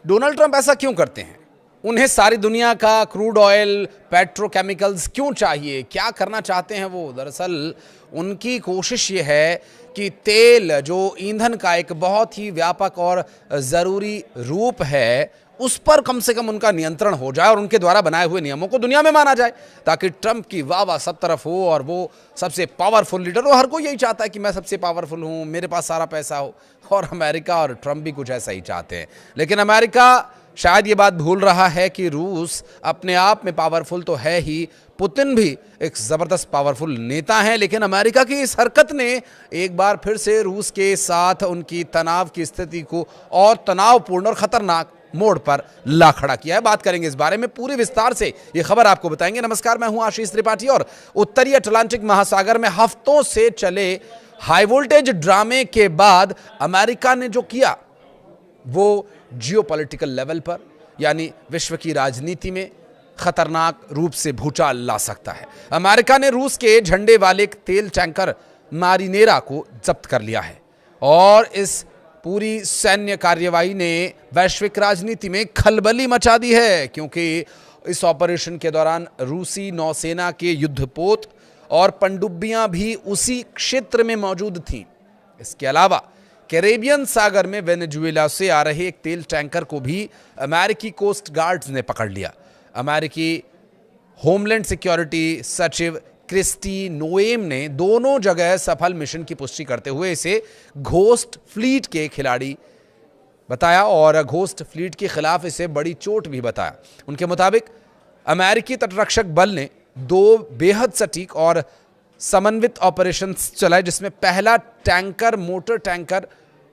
Donald Trump ऐसा क्यों करते हैं? उन्हें सारी दुनिया का क्रूड ऑयल, पेट्रोकेमिकल्स क्यों चाहिए? क्या करना चाहते हैं वो? दरअसल उनकी कोशिश ये है कि तेल, जो ईंधन का एक बहुत ही व्यापक और ज़रूरी रूप है, उस पर कम से कम उनका नियंत्रण हो जाए और उनके द्वारा बनाए हुए नियमों को दुनिया में माना जाए, ताकि ट्रंप की वाह सब तरफ हो और वो सबसे पावरफुल लीडर हो। हर कोई यही चाहता है कि मैं सबसे पावरफुल हूँ, मेरे पास सारा पैसा हो, और अमेरिका और ट्रंप भी कुछ ऐसा ही चाहते हैं। लेकिन अमेरिका शायद ये बात भूल रहा है कि रूस अपने आप में पावरफुल तो है ही, पुतिन भी एक ज़बरदस्त पावरफुल नेता हैं, लेकिन अमेरिका की इस हरकत ने एक बार फिर से रूस के साथ उनकी तनाव की स्थिति को और तनावपूर्ण और खतरनाक मोड़ पर ला खड़ा किया है। बात करेंगे इस बारे में पूरी विस्तार से, ये खबर आपको बताएंगे। नमस्कार, मैं हूं आशीष त्रिपाठी और उत्तरी अटलांटिक महासागर में हफ्तों से चले हाई वोल्टेज ड्रामे के बाद अमेरिका ने जो किया वो जियोपॉलिटिकल लेवल पर, यानी विश्व की राजनीति में खतरनाक रूप से भूचाल ला सकता है। अमेरिका ने रूस के झंडे वाले एक तेल टैंकर मारिनेरा को जब्त कर लिया है और इस पूरी सैन्य कार्यवाही ने वैश्विक राजनीति में खलबली मचा दी है, क्योंकि इस ऑपरेशन के दौरान रूसी नौसेना के युद्धपोत और पनडुब्बियां भी उसी क्षेत्र में मौजूद थीं। इसके अलावा कैरेबियन सागर में वेनेजुएला से आ रहे एक तेल टैंकर को भी अमेरिकी कोस्ट गार्ड्स ने पकड़ लिया। अमेरिकी होमलैंड सिक्योरिटी सचिव क्रिस्टी नोएम ने दोनों जगह सफल मिशन की पुष्टि करते हुए इसे घोस्ट फ्लीट के खिलाड़ी बताया और घोस्ट फ्लीट के खिलाफ इसे बड़ी चोट भी बताया। उनके मुताबिक अमेरिकी तटरक्षक बल ने 2 बेहद सटीक और समन्वित ऑपरेशंस चलाए, जिसमें पहला टैंकर मोटर टैंकर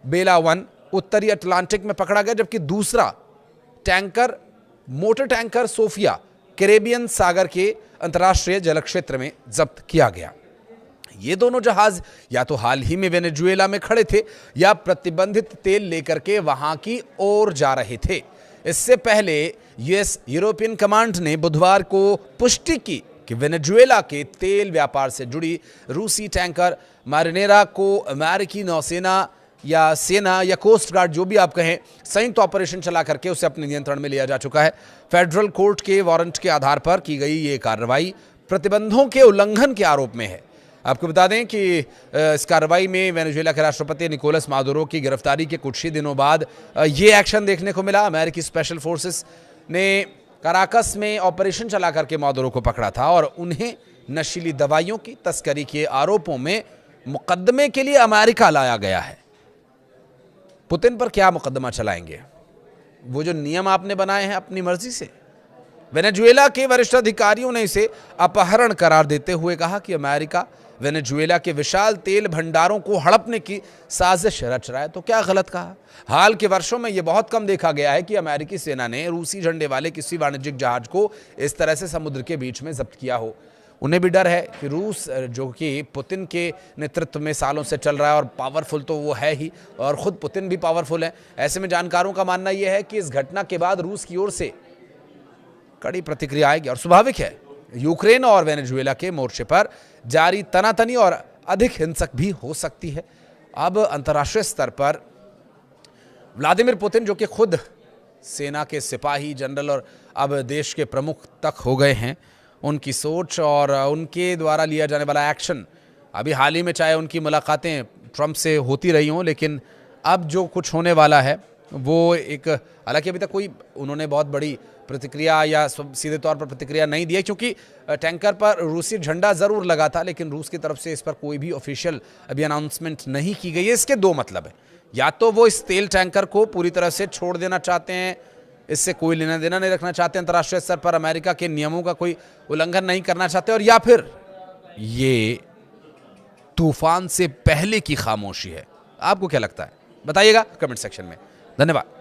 बेला 1 उत्तरी अटलांटिक में पकड़ा गया, जबकि दूसरा tanker motor tanker Sophia Caribbean सागर के अंतर्राष्ट्रीय जल क्षेत्र में जब्त किया गया। ये दोनों जहाज या तो हाल ही में वेनेजुएला में खड़े थे या प्रतिबंधित तेल लेकर के वहां की ओर जा रहे थे। इससे पहले यूएस यूरोपियन कमांड ने बुधवार को पुष्टि की कि वेनेजुएला के तेल व्यापार से जुड़ी रूसी टैंकर मारिनेरा को अमेरिकी नौसेना या सेना या कोस्ट गार्ड, जो भी आप कहें, संयुक्त ऑपरेशन चला करके उसे अपने नियंत्रण में लिया जा चुका है। फेडरल कोर्ट के वारंट के आधार पर की गई ये कार्रवाई प्रतिबंधों के उल्लंघन के आरोप में है। आपको बता दें कि इस कार्रवाई में वेनेजुएला के राष्ट्रपति निकोलस मादुरो की गिरफ्तारी के कुछ ही दिनों बाद ये एक्शन देखने को मिला। अमेरिकी स्पेशल फोर्सेस ने कराकस में ऑपरेशन चला करके मादुरो को पकड़ा था और उन्हें नशीली दवाइयों की तस्करी के आरोपों में मुकदमे के लिए अमेरिका लाया गया है। पुतिन पर क्या मुकदमा चलाएंगे? वो जो नियम आपने बनाए हैं अपनी मर्जी से। वेनेजुएला के वरिष्ठ अधिकारियों ने इसे अपहरण करार देते हुए कहा कि अमेरिका वेनेजुएला के विशाल तेल भंडारों को हड़पने की साजिश रच रहा है। तो क्या गलत कहा? हाल के वर्षों में यह बहुत कम देखा गया है कि अमेरिकी सेना ने रूसी झंडे वाले किसी वाणिज्यिक जहाज को इस तरह से समुद्र के बीच में जब्त किया हो। उन्हें भी डर है कि रूस, जो कि पुतिन के नेतृत्व में सालों से चल रहा है और पावरफुल तो वो है ही, और ख़ुद पुतिन भी पावरफुल है। ऐसे में जानकारों का मानना यह है कि इस घटना के बाद रूस की ओर से कड़ी प्रतिक्रिया आएगी और स्वाभाविक है यूक्रेन और वेनेजुएला के मोर्चे पर जारी तनातनी और अधिक हिंसक भी हो सकती है। अब अंतर्राष्ट्रीय स्तर पर व्लादिमीर पुतिन, जो कि खुद सेना के सिपाही जनरल और अब देश के प्रमुख तक हो गए हैं, उनकी सोच और उनके द्वारा लिया जाने वाला एक्शन, अभी हाल ही में चाहे उनकी मुलाकातें ट्रंप से होती रही हों, लेकिन अब जो कुछ होने वाला है वो एक, हालांकि अभी तक कोई उन्होंने बहुत बड़ी प्रतिक्रिया या सीधे तौर पर प्रतिक्रिया नहीं दी है, क्योंकि टैंकर पर रूसी झंडा ज़रूर लगा था, लेकिन रूस की तरफ से इस पर कोई भी ऑफिशियल अभी अनाउंसमेंट नहीं की गई है। इसके 2 मतलब है, या तो वो इस तेल टैंकर को पूरी तरह से छोड़ देना चाहते हैं, इससे कोई लेना देना नहीं रखना चाहते, अंतर्राष्ट्रीय स्तर पर अमेरिका के नियमों का कोई उल्लंघन नहीं करना चाहते, और या फिर ये तूफान से पहले की खामोशी है। आपको क्या लगता है? बताइएगा कमेंट सेक्शन में। धन्यवाद।